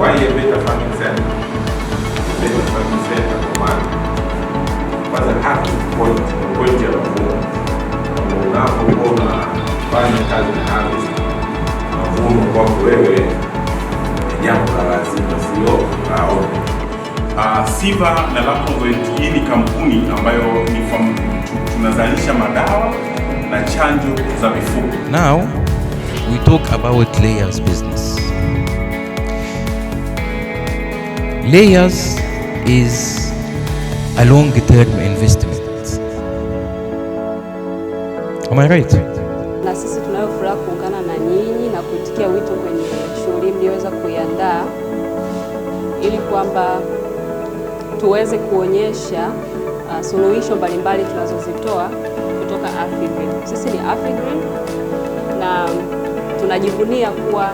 Why a better farming center? Better farming center kwa maana kwanza haki point ya mavuno. Unapokuwa unafanya kazi na harvest, mavuno kwako wewe ni jambo la lazima, sio au Siva na Lapovet hii ni kampuni ambayo tunazalisha madawa na chanjo za mifugo. Now we talk about Layers business. Layers is a long-term investment. Am I right? Na sisi tunayo furaha kuungana na nyinyi na kuitikia wito kwenye shughuli mlioweza kuiandaa ili kwamba tuweze kuonyesha suluhisho mbalimbali tunazozitoa kutoka AfriGreen. Sisi ni AfriGreen na tunajivunia kuwa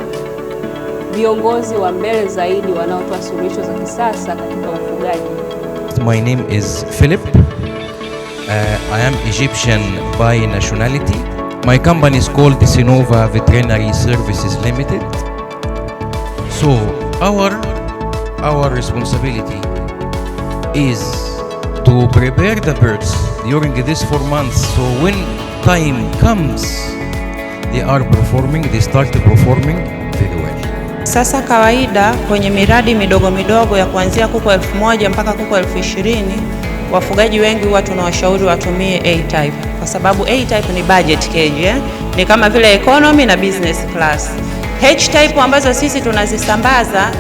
viongozi wa mbele zaidi wanaotoa suluhisho za kisasa katika ufugaji. My name is Philip. I am Egyptian by nationality. My company is called Sinova Veterinary Services Limited. So our responsibility is to prepare the birds during these 4 months, so when time comes they start performing very well. Sasa kawaida kwenye miradi midogo midogo ya kuanzia kuku 1000 mpaka kuku 20,000, wafugaji wengi huwa tunawashauri watumie A-type kwa sababu A-type ni budget cage, ni kama vile economy na business class. H-type ambazo sisi tunazisambaza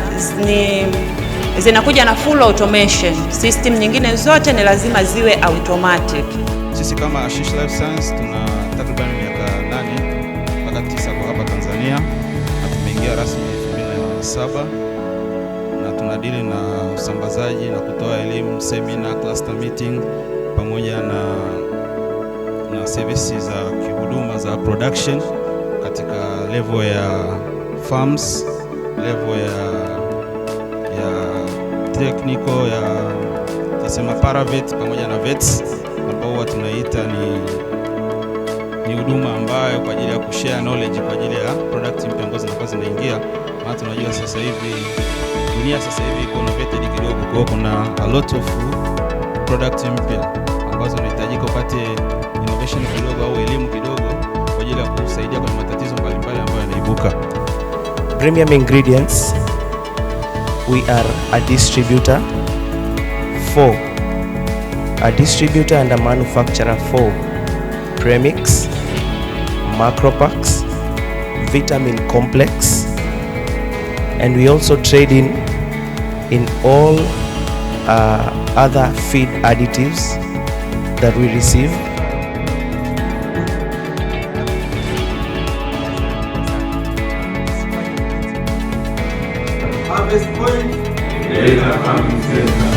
zinakuja na full automation. System nyingine zote ni lazima ziwe automatic. Sisi kama Ashish Life Science tuna takriban miaka 8 mpaka 9 kwa hapa Tanzania, na tumeingia rasmi 2007 na tunadili na usambazaji na kutoa elimu, seminar, cluster meeting pamoja na services za kihuduma za production katika level ya farms, level ya technical ya tunasema paravet pamoja na vets, ambao huwa tunaita ni huduma ambayo kwa ajili ya kushare knowledge kwa ajili ya product mpya ambazo zinakuwa zinaingia. Maana tunajua sasa hivi dunia sasa hivi iko innovated kidogo, kwa kuna a lot of product mpya ambazo unahitajika upate innovation kidogo au elimu kidogo kwa ajili ya kusaidia kwenye matatizo mbalimbali ambayo yanaibuka. Premium Ingredients, we are a distributor and a manufacturer for premix, macropacks, vitamin complex, and we also trade in all other feed additives that we receive. Harvest Point, Data Farming Center.